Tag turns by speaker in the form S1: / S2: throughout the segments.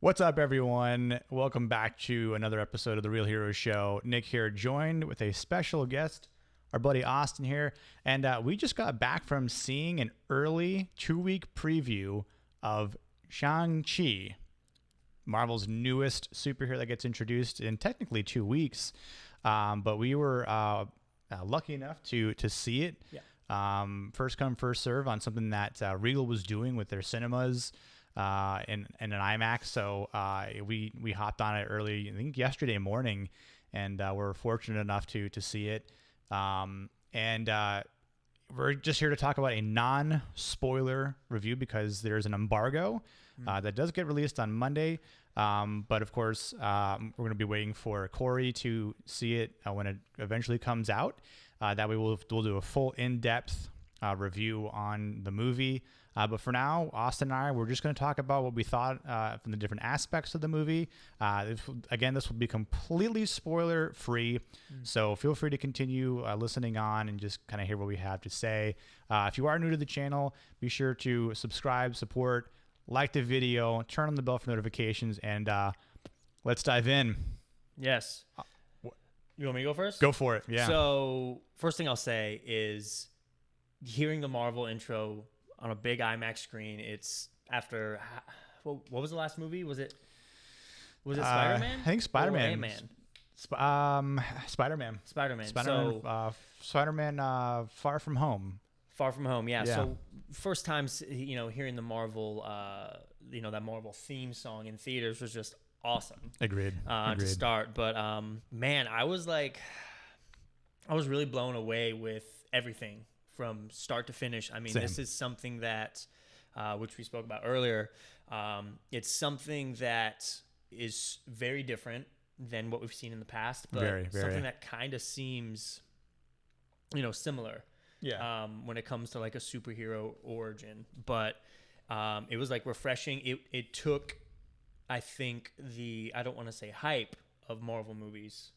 S1: What's up, everyone? Welcome back to another episode of The Real Hero Show. Nick here, joined with a special guest, our buddy Austin here. And we just got back from seeing an early 2-week preview of Shang-Chi, Marvel's newest superhero that gets introduced in technically 2 weeks. But we were lucky enough to see it. First come, first serve on something that Regal was doing with their cinemas. In an IMAX, so we hopped on it early, I think yesterday morning, and we're fortunate enough to see it. And we're just here to talk about a non-spoiler review because there's an embargo that does get released on Monday. But of course, we're going to be waiting for Corey to see it when it eventually comes out. That way we'll do a full in-depth review on the movie. But for now, Austin and I, we're just going to talk about what we thought from the different aspects of the movie. This will be completely spoiler-free, so feel free to continue listening on and just kind of hear what we have to say. If you are new to the channel, be sure to subscribe, support, like the video, turn on the bell for notifications, and let's dive in.
S2: Yes. You want me to go first?
S1: Go for it, yeah.
S2: So first thing I'll say is hearing the Marvel intro on a big IMAX screen. It's after what was the last movie? Was it Spider-Man?
S1: I think Spider-Man.
S2: Or Ant-Man?
S1: Spider-Man.
S2: Spider-Man.
S1: Spider-Man. Far From Home.
S2: Far From Home. Yeah. So first time, hearing the Marvel, that Marvel theme song in theaters was just awesome.
S1: Agreed.
S2: To start, but man, I was really blown away with everything from start to finish. I mean,
S1: Same.
S2: This is something that, which we spoke about earlier. It's something that is very different than what we've seen in the past, but
S1: very.
S2: something that kind of seems, similar.
S1: Yeah.
S2: When it comes to like a superhero origin, but it was like refreshing. It took, I think, I don't want to say hype of Marvel movies,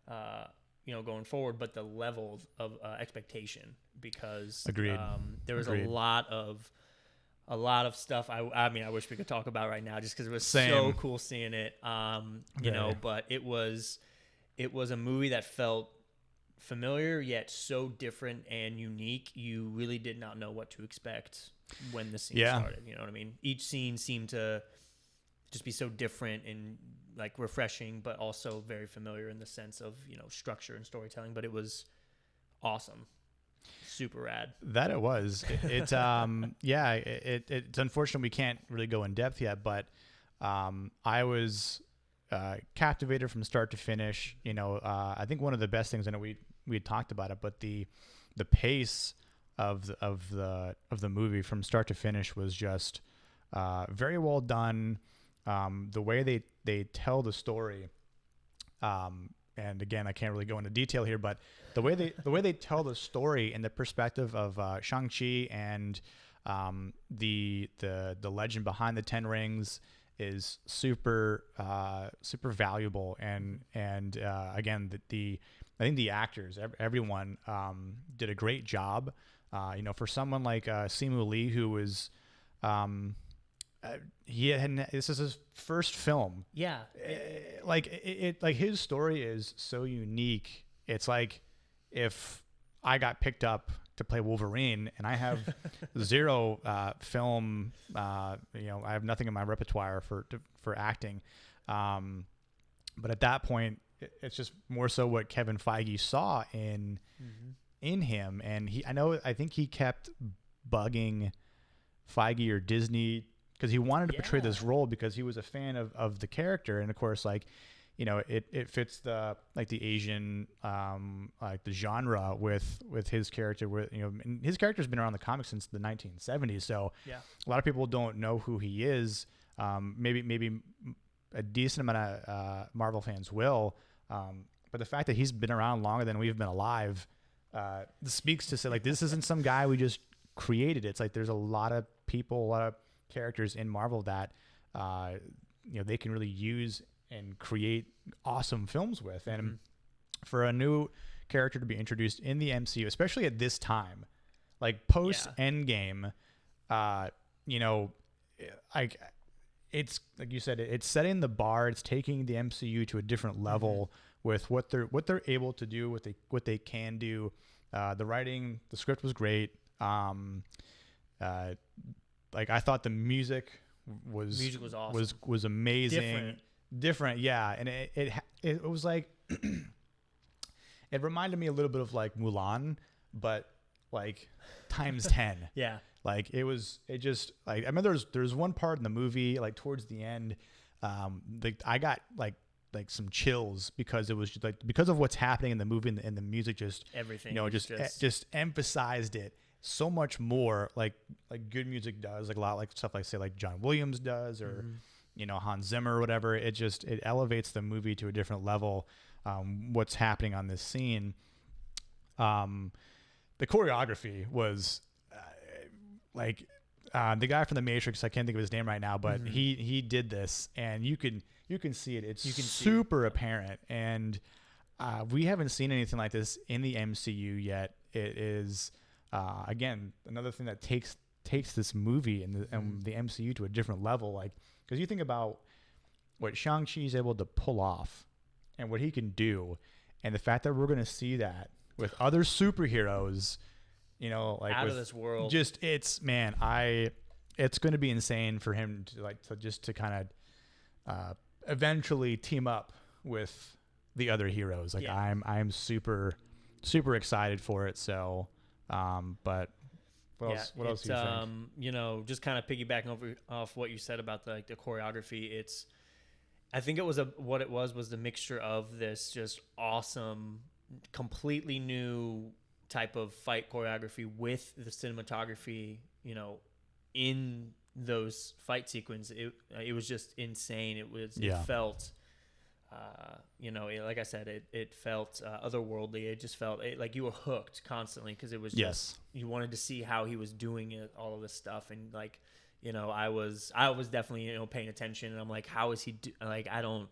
S2: going forward, but the level of expectation, because
S1: Agreed.
S2: There was a lot of stuff. I mean, I wish we could talk about right now, just because it was
S1: Same.
S2: so cool seeing it. But it was a movie that felt familiar yet so different and unique. You really did not know what to expect when the scene started. You know what I mean? Each scene seemed to just be so different and like refreshing, but also very familiar in the sense of, structure and storytelling. But it was awesome. Super rad.
S1: That it was. It's it's unfortunate we can't really go in depth yet, but I was captivated from start to finish. I think one of the best things, I know we had talked about it, but the pace of the movie from start to finish was just very well done. The way they tell the story, and again, I can't really go into detail here, but the way they tell the story in the perspective of Shang-Chi and the legend behind the 10 rings is super valuable, and again, I think the actors, everyone did a great job. For someone like Simu Lee, who was this is his first film.
S2: Yeah.
S1: Like his story is so unique. It's like if I got picked up to play Wolverine and I have zero film, I have nothing in my repertoire for acting. But at that point, it's just more so what Kevin Feige saw in him, and I think he kept bugging Feige or Disney, because he wanted to portray this role because he was a fan of the character. And of course, it fits the Asian, the genre with his character, and his character's been around the comics since the 1970s. So a lot of people don't know who he is. Maybe a decent amount of Marvel fans will. But the fact that he's been around longer than we've been alive, speaks to say, this isn't some guy we just created. It's like there's a lot of people, a lot of characters in Marvel that they can really use and create awesome films with. And for a new character to be introduced in the MCU, especially at this time, like post Endgame, it's like you said, it's setting the bar. It's taking the MCU to a different level with what they're able to do, what they can do. The writing, the script was great. Like I thought the music was
S2: awesome.
S1: was amazing, different, yeah. And it was like it reminded me a little bit of like Mulan, but like times 10.
S2: Yeah.
S1: Like it just like I remember there's one part in the movie like towards the end, I got like some chills because it was just like because of what's happening in the movie and the music just
S2: everything,
S1: you know, just emphasized it so much more like good music does, like a lot like stuff like say like John Williams does or you know, Hans Zimmer or whatever. It elevates the movie to a different level. What's happening on this scene, the choreography was like the guy from The Matrix, I can't think of his name right now, but he did this, and you can see it. It's super apparent, and we haven't seen anything like this in the MCU yet. It is again another thing that takes this movie and the MCU to a different level. Like because you think about what Shang-Chi is able to pull off and what he can do, and the fact that we're going to see that with other superheroes. You know, like
S2: out of this world.
S1: Just it's going to be insane for him to kind of eventually team up with the other heroes. Like I'm super excited for it. So, but what else do you think?
S2: You know, just kind of piggybacking off what you said about the choreography. I think it was what it was the mixture of this just awesome, completely new type of fight choreography with the cinematography, you know, in those fight sequences. It was just insane. It felt, you know, like I said, it felt otherworldly. It just felt like you were hooked constantly because it was just you wanted to see how he was doing it, all of this stuff, and like, you know, I was definitely, you know, paying attention, and I'm like, how is he like I don't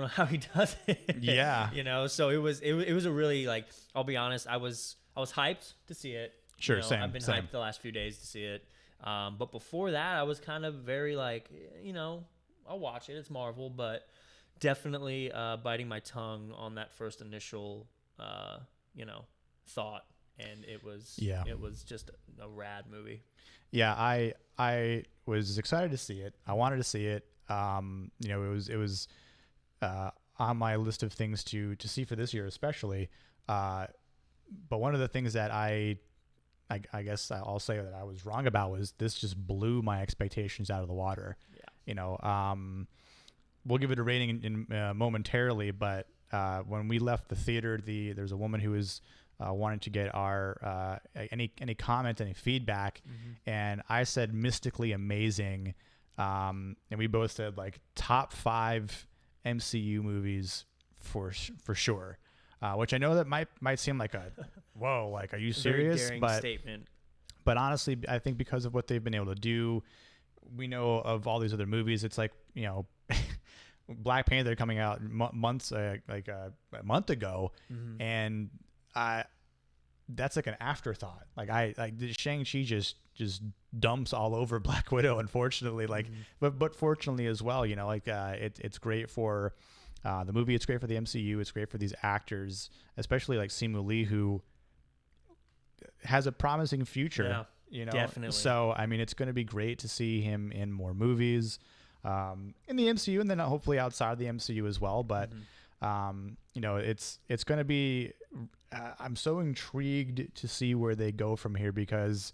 S2: know how he does it.
S1: Yeah.
S2: You know, so it was a really, like, I'll be honest, I was hyped to see it.
S1: Sure,
S2: you know,
S1: same.
S2: I've been hyped the last few days to see it. But before that, I was kind of very like, you know, I'll watch it. It's Marvel, but definitely biting my tongue on that first initial, you know, thought. And it was just a rad movie.
S1: Yeah, I was excited to see it. I wanted to see it. You know, it was on my list of things to see for this year, especially. But one of the things that I guess I'll say that I was wrong about was this just blew my expectations out of the water.
S2: Yeah.
S1: You know, we'll give it a rating in momentarily, but when we left the theater, there's a woman who was wanting to get our any comment, any feedback, and I said mystically amazing, and we both said like top 5 MCU movies for sure, which I know that might seem like a whoa, like are you serious?
S2: Very daring statement.
S1: But honestly, I think because of what they've been able to do, we know of all these other movies. It's like, you know, Black Panther coming out months like a month ago, and that's like an afterthought. Like Shang-Chi just dumps all over Black Widow, unfortunately. Like, but fortunately as well, you know, like it's great for the movie. It's great for the MCU. It's great for these actors, especially like Simu Lee, who has a promising future.
S2: Yeah,
S1: you know,
S2: definitely.
S1: So I mean, it's going to be great to see him in more movies, in the MCU, and then hopefully outside the MCU as well. But you know, it's going to be. I'm so intrigued to see where they go from here because,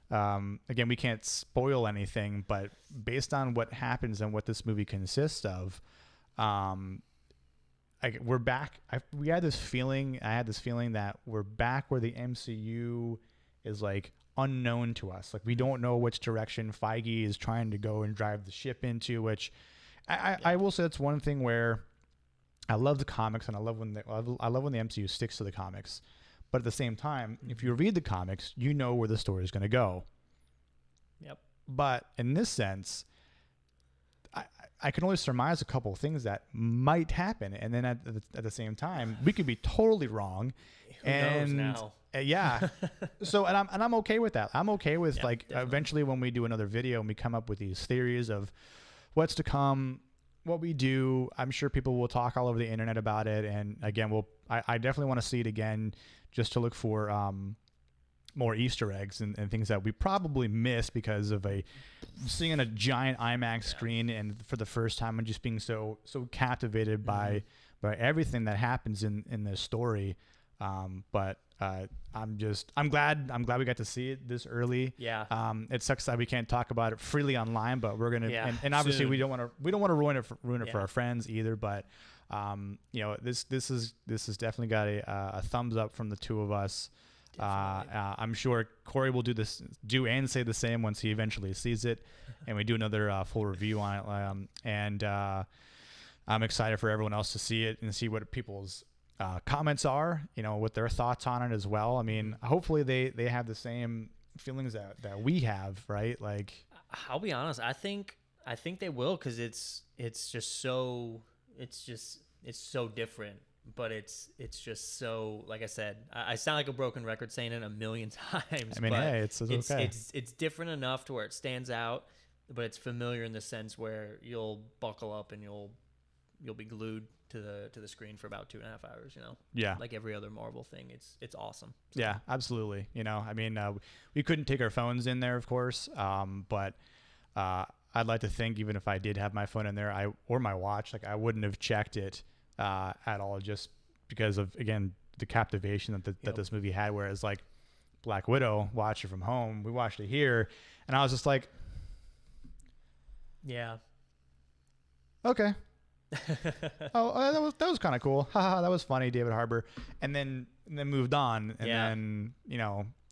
S1: again, we can't spoil anything, but based on what happens and what this movie consists of, we're back. I had this feeling that we're back where the MCU is like unknown to us. Like we don't know which direction Feige is trying to go and drive the ship into, which I will say that's one thing where I love the comics and I love when the MCU sticks to the comics. But at the same time, if you read the comics, you know where the story is going to go.
S2: Yep.
S1: But in this sense, I can only surmise a couple of things that might happen, and then at the same time, we could be totally wrong.
S2: Who knows now?
S1: yeah. So and I'm okay with that. I'm okay with
S2: Yeah,
S1: like
S2: definitely.
S1: eventually when we do another video and we come up with these theories of what's to come, what we do. I'm sure people will talk all over the internet about it. And again, I definitely want to see it again just to look for more Easter eggs and things that we probably missed because of seeing a giant IMAX screen and for the first time and just being so captivated by everything that happens in this story. But I'm glad we got to see it this early.
S2: Yeah.
S1: It sucks that we can't talk about it freely online, but we're gonna and obviously
S2: soon.
S1: we don't want to ruin it for our friends either. But this has definitely got a thumbs up from the two of us. I'm sure Corey will do and say the same once he eventually sees it, and we do another full review on it. And I'm excited for everyone else to see it and see what people's comments are, what their thoughts on it as well. I mean, hopefully they have the same feelings that we have, right? Like,
S2: I'll be honest. I think they will, because it's so different. But it's just so, like I said, I sound like a broken record saying it a million times.
S1: I mean,
S2: but
S1: hey, it's okay.
S2: It's different enough to where it stands out, but it's familiar in the sense where you'll buckle up and you'll be glued to the screen for about 2.5 hours.
S1: Yeah,
S2: like every other Marvel thing. It's awesome. So.
S1: Yeah, absolutely. I mean, we couldn't take our phones in there, of course, but I'd like to think even if I did have my phone in there, or my watch, like I wouldn't have checked it at all, just because of, again, the captivation that this movie had. Whereas like Black Widow, watched it from home, we watched it here, and I was just like,
S2: yeah,
S1: okay. that was kind of cool. That was funny, David Harbour. And then moved on, and then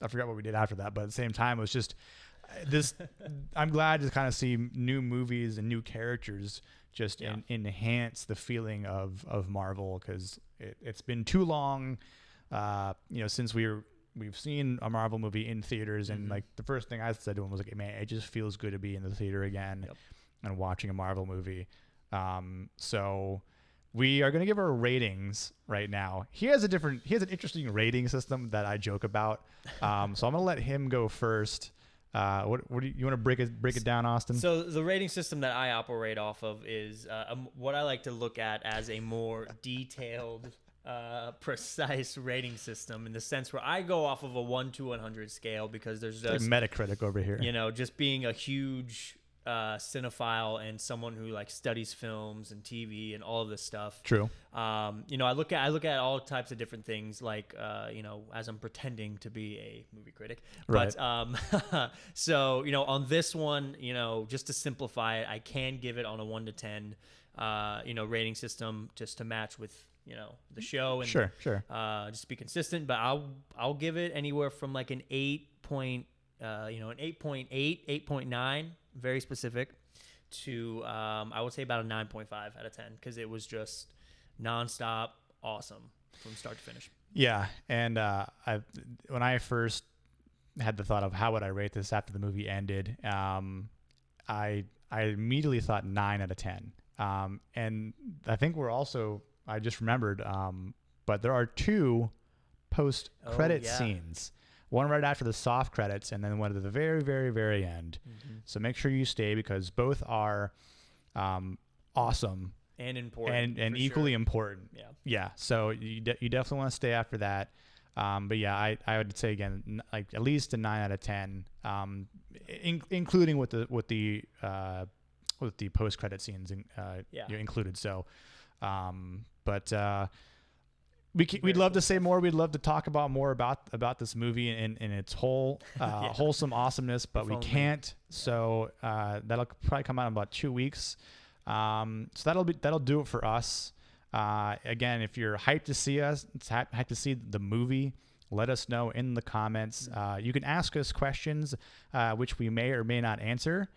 S1: I forgot what we did after that. But at the same time, it was just this. I'm glad to kind of see new movies and new characters just enhance the feeling of Marvel, because it's been too long, since we've seen a Marvel movie in theaters, and like the first thing I said to him was like, man, it just feels good to be in the theater again and watching a Marvel movie. So we are going to give our ratings right now. He has an interesting rating system that I joke about. So I'm going to let him go first. What do you want to break it down, Austin?
S2: So the rating system that I operate off of is what I like to look at as a more detailed, precise rating system, in the sense where I go off of a 1 to 100 scale, because there's just
S1: like Metacritic over here.
S2: Just being a huge cinephile and someone who like studies films and TV and all of this stuff.
S1: True.
S2: I look at all types of different things, like as I'm pretending to be a movie critic.
S1: Right.
S2: But so on this one, just to simplify it, I can give it on a 1 to 10 rating system, just to match with the show, and
S1: sure
S2: just to be consistent. But I'll give it anywhere from like an 8.8, 8.9, very specific, to I would say about a 9.5 out of 10, because it was just nonstop awesome from start to finish.
S1: Yeah, and when I first had the thought of how would I rate this after the movie ended, I immediately thought 9 out of 10. And I think I just remembered, but there are 2 post-credit scenes. One right after the soft credits, and then one at the very, very, very end. So make sure you stay, because both are awesome
S2: and important,
S1: and equally important. Yeah. So you definitely want to stay after that. But yeah, I would say again, like at least a 9 out of 10, including with the post credit scenes included. So, but. We'd love to say more. We'd love to talk about more about this movie and its whole wholesome awesomeness, but we can't. So that'll probably come out in about 2 weeks. So that'll do it for us. Again, if you're hyped to see us, hyped to see the movie, let us know in the comments. You can ask us questions, which we may or may not answer.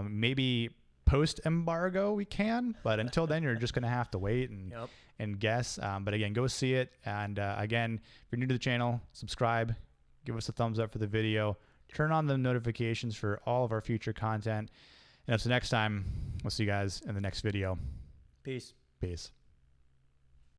S1: Maybe post embargo we can, but until then you're just gonna have to wait and guess. But again, go see it. And again, if you're new to the channel, subscribe, give us a thumbs up for the video, turn on the notifications for all of our future content. And until next time, we'll see you guys in the next video.
S2: Peace.